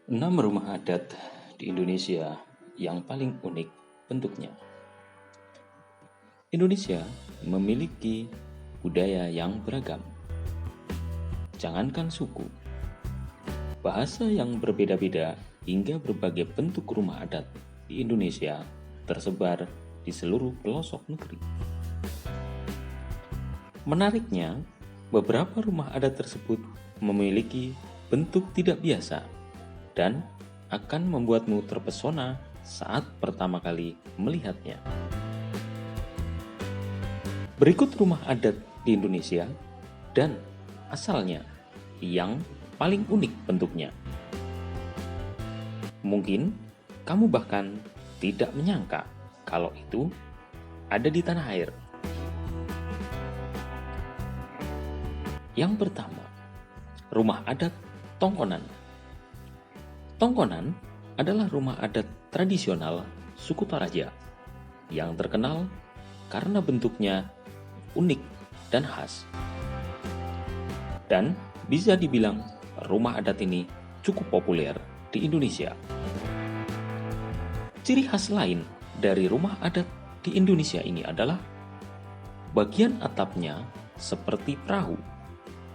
6 rumah adat di Indonesia yang paling unik bentuknya. Indonesia memiliki budaya yang beragam. Jangankan suku, bahasa yang berbeda-beda hingga berbagai bentuk rumah adat di Indonesia tersebar di seluruh pelosok negeri. Menariknya, beberapa rumah adat tersebut memiliki bentuk tidak biasa dan akan membuatmu terpesona saat pertama kali melihatnya. Berikut rumah adat di Indonesia dan asalnya yang paling unik bentuknya. Mungkin kamu bahkan tidak menyangka kalau itu ada di tanah air. Yang pertama, rumah adat Tongkonan. Tongkonan adalah rumah adat tradisional suku Toraja yang terkenal karena bentuknya unik dan khas. Dan bisa dibilang rumah adat ini cukup populer di Indonesia. Ciri khas lain dari rumah adat di Indonesia ini adalah bagian atapnya seperti perahu,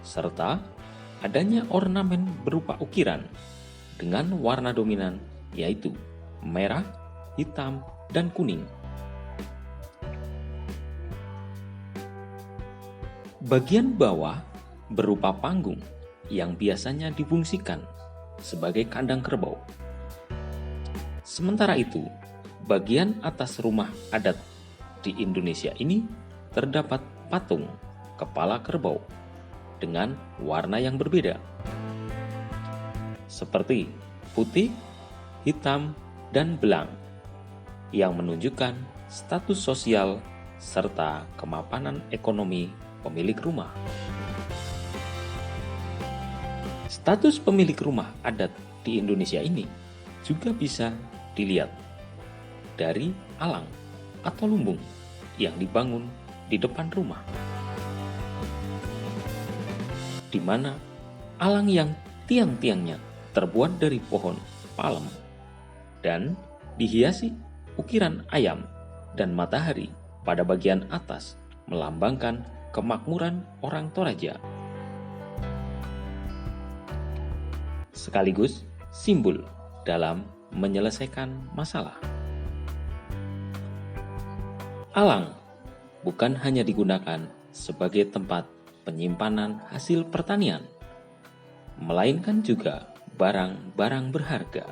serta adanya ornamen berupa ukiran dengan warna dominan yaitu merah, hitam, dan kuning. Bagian bawah berupa panggung yang biasanya difungsikan sebagai kandang kerbau. Sementara itu, bagian atas rumah adat di Indonesia ini terdapat patung kepala kerbau dengan warna yang berbeda, seperti putih, hitam, dan belang, yang menunjukkan status sosial serta kemapanan ekonomi pemilik rumah. Status pemilik rumah adat di Indonesia ini juga bisa dilihat dari alang atau lumbung yang dibangun di depan rumah, di mana alang yang tiang-tiangnya terbuat dari pohon palem dan dihiasi ukiran ayam dan matahari pada bagian atas melambangkan kemakmuran orang Toraja. Sekaligus simbol dalam menyelesaikan masalah. Alang bukan hanya digunakan sebagai tempat penyimpanan hasil pertanian, melainkan juga barang-barang berharga.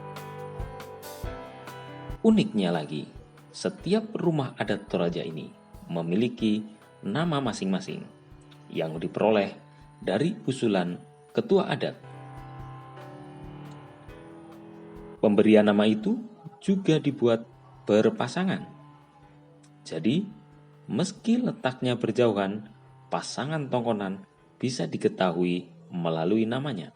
Uniknya lagi, setiap rumah adat Toraja ini memiliki nama masing-masing yang diperoleh dari usulan ketua adat. Pemberian nama itu juga dibuat berpasangan. Jadi, meski letaknya berjauhan, pasangan Tongkonan bisa diketahui melalui namanya.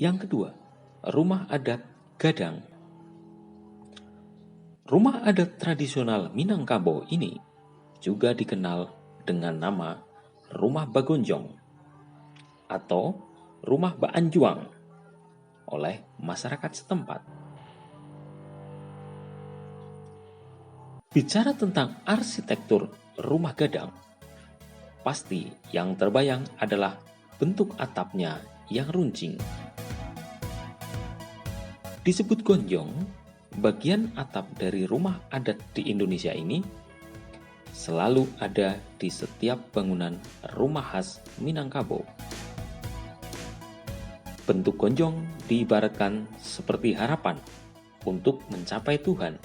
Yang kedua, rumah adat Gadang. Rumah adat tradisional Minangkabau ini juga dikenal dengan nama Rumah Bagonjong atau Rumah Baanjuang oleh masyarakat setempat. Bicara tentang arsitektur rumah gadang, pasti yang terbayang adalah bentuk atapnya yang runcing. Disebut gonjong, bagian atap dari rumah adat di Indonesia ini selalu ada di setiap bangunan rumah khas Minangkabau. Bentuk gonjong diibaratkan seperti harapan untuk mencapai Tuhan.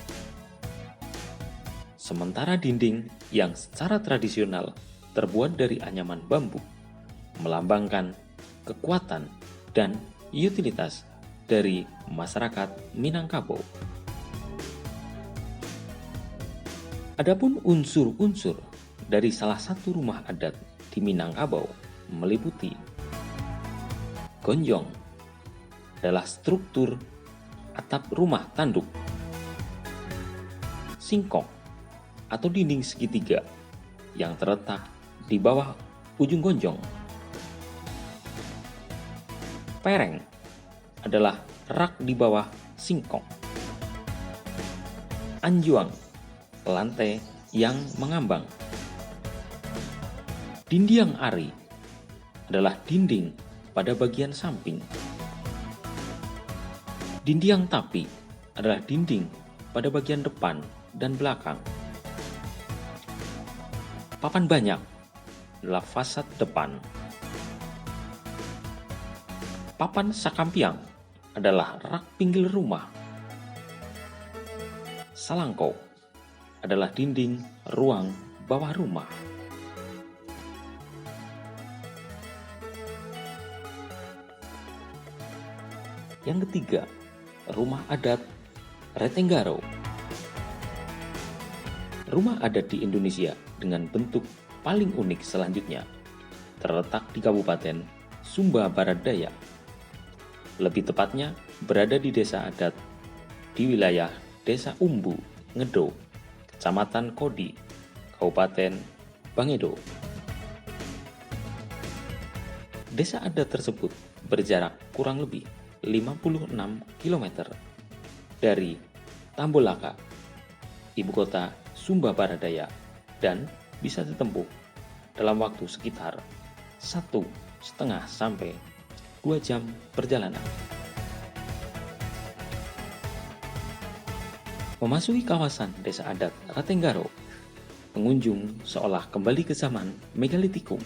Sementara dinding yang secara tradisional terbuat dari anyaman bambu melambangkan kekuatan dan utilitas dari masyarakat Minangkabau. Adapun unsur-unsur dari salah satu rumah adat di Minangkabau meliputi gonjong adalah struktur atap rumah tanduk, singkong atau dinding segitiga yang terletak di bawah ujung gonjong. Pereng adalah rak di bawah singkong. Anjuang, lantai yang mengambang. Dindiang ari adalah dinding pada bagian samping. Dindiang tapi adalah dinding pada bagian depan dan belakang. Papan banyak adalah fasad depan. Papan sakampiang adalah rak pinggir rumah. Salangkau adalah dinding ruang bawah rumah. Yang ketiga, rumah adat Retenggaro. Rumah adat di Indonesia dengan bentuk paling unik selanjutnya terletak di Kabupaten Sumba Barat Daya. Lebih tepatnya berada di desa adat di wilayah Desa Umbu, Ngedo, Kecamatan Kodi, Kabupaten Bangedo. Desa adat tersebut berjarak kurang lebih 56 km dari Tambolaka, ibu kota Sumba Barat Daya, dan bisa ditempuh dalam waktu sekitar 1,5 sampai 2 jam perjalanan. Memasuki kawasan desa adat Retenggaro, pengunjung seolah kembali ke zaman Megalitikum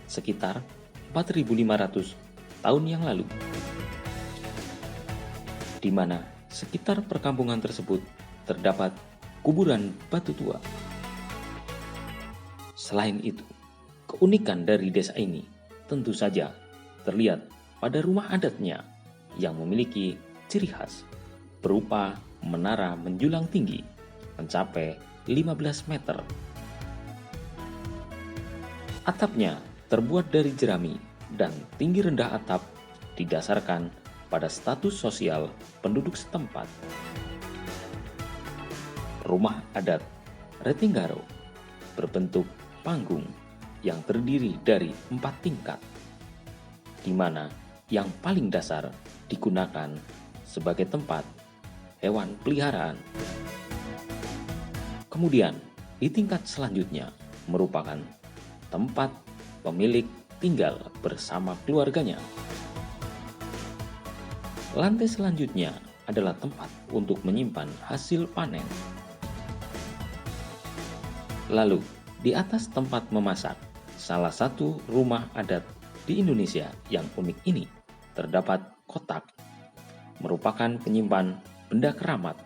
sekitar 4.500 tahun yang lalu, di mana sekitar perkampungan tersebut terdapat kuburan batu tua. Selain itu, keunikan dari desa ini tentu saja terlihat pada rumah adatnya yang memiliki ciri khas berupa menara menjulang tinggi mencapai 15 meter. Atapnya terbuat dari jerami dan tinggi rendah atap didasarkan pada status sosial penduduk setempat. Rumah adat Retenggaro berbentuk panggung yang terdiri dari 4 tingkat, di mana yang paling dasar digunakan sebagai tempat hewan peliharaan. Kemudian, di tingkat selanjutnya merupakan tempat pemilik tinggal bersama keluarganya. Lantai selanjutnya adalah tempat untuk menyimpan hasil panen. Lalu, di atas tempat memasak, salah satu rumah adat di Indonesia yang unik ini terdapat kotak, merupakan penyimpan benda keramat.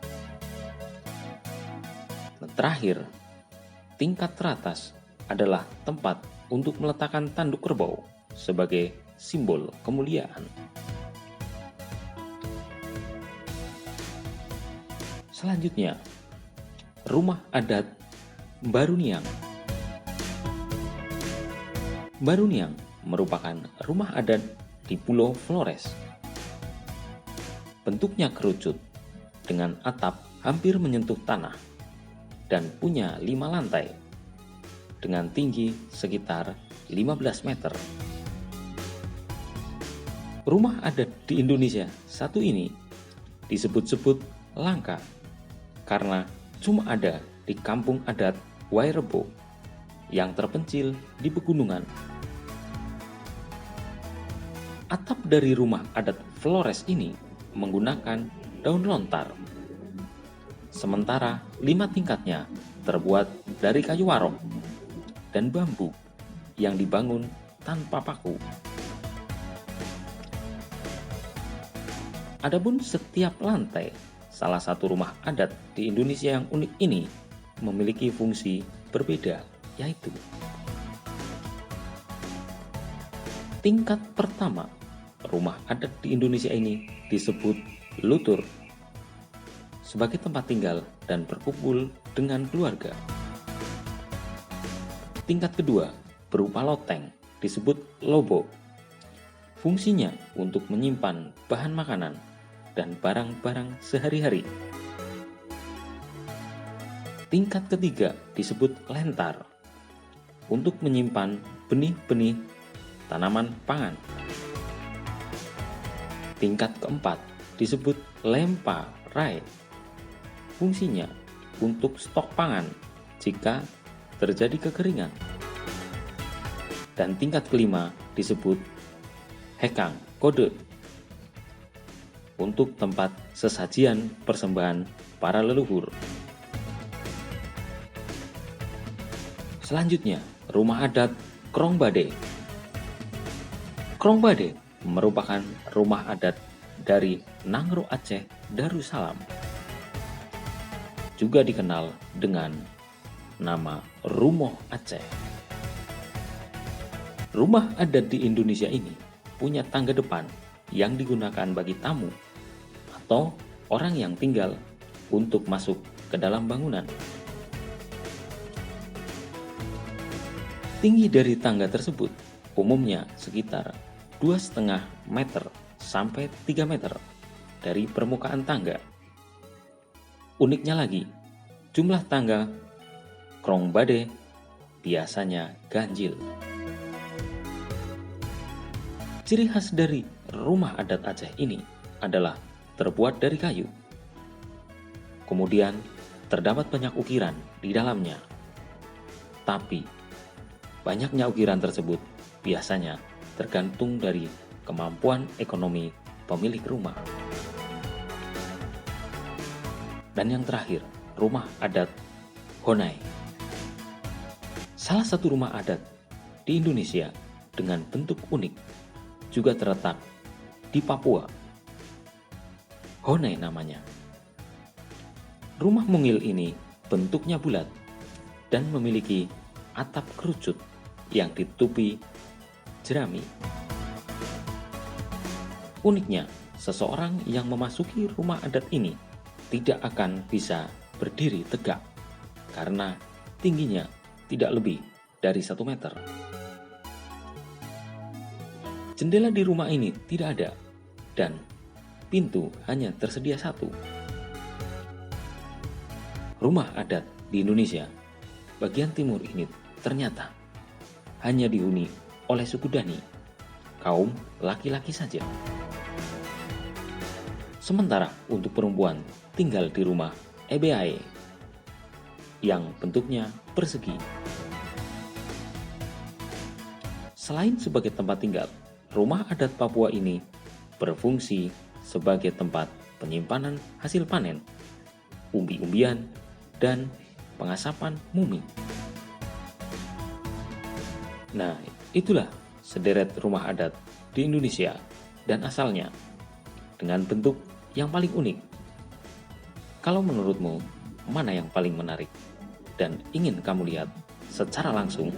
Terakhir, tingkat teratas adalah tempat untuk meletakkan tanduk kerbau sebagai simbol kemuliaan. Selanjutnya, rumah adat Baruniang. Baruniang merupakan rumah adat di Pulau Flores. Bentuknya kerucut dengan atap hampir menyentuh tanah dan punya 5 lantai dengan tinggi sekitar 15 meter. Rumah adat di Indonesia satu ini disebut-sebut langka karena cuma ada di kampung adat Wairebo yang terpencil di pegunungan. Atap dari rumah adat Flores ini menggunakan daun lontar, sementara 5 tingkatnya terbuat dari kayu warok dan bambu yang dibangun tanpa paku. Adapun setiap lantai salah satu rumah adat di Indonesia yang unik ini memiliki fungsi berbeda, yaitu tingkat pertama rumah adat di Indonesia ini disebut lutur sebagai tempat tinggal dan berkumpul dengan keluarga. Tingkat kedua berupa loteng disebut lobo. Fungsinya untuk menyimpan bahan makanan dan barang-barang sehari-hari. Tingkat ketiga disebut lentar untuk menyimpan benih-benih tanaman pangan. Tingkat keempat disebut lempa rai. Fungsinya untuk stok pangan jika terjadi kekeringan. Dan tingkat kelima disebut hekang kode, untuk tempat sesajian persembahan para leluhur. Selanjutnya, rumah adat Krongbade. Krongbade merupakan rumah adat dari Nangro Aceh Darussalam. Juga dikenal dengan nama Rumoh Aceh. Rumah adat di Indonesia ini punya tangga depan yang digunakan bagi tamu atau orang yang tinggal untuk masuk ke dalam bangunan. Tinggi dari tangga tersebut umumnya sekitar 2,5 meter sampai 3 meter dari permukaan tangga. Uniknya lagi, jumlah tangga Krongbade biasanya ganjil. Ciri khas dari rumah adat Aceh ini adalah terbuat dari kayu. Kemudian terdapat banyak ukiran di dalamnya. Tapi banyaknya ukiran tersebut biasanya tergantung dari kemampuan ekonomi pemilik rumah. Dan yang terakhir, rumah adat Honai. Salah satu rumah adat di Indonesia dengan bentuk unik juga terletak di Papua. Honai namanya. Rumah mungil ini bentuknya bulat dan memiliki atap kerucut yang ditutupi jerami. Uniknya, seseorang yang memasuki rumah adat ini tidak akan bisa berdiri tegak karena tingginya tidak lebih dari 1 meter. Jendela di rumah ini tidak ada dan pintu hanya tersedia 1. Rumah adat di Indonesia bagian timur ini ternyata hanya dihuni oleh suku Dani, kaum laki-laki saja. Sementara untuk perempuan tinggal di rumah Ebeae yang bentuknya persegi. Selain sebagai tempat tinggal, rumah adat Papua ini berfungsi sebagai tempat penyimpanan hasil panen, umbi-umbian, dan pengasapan mumi. Nah, itulah sederet rumah adat di Indonesia dan asalnya dengan bentuk yang paling unik. Kalau menurutmu, mana yang paling menarik dan ingin kamu lihat secara langsung?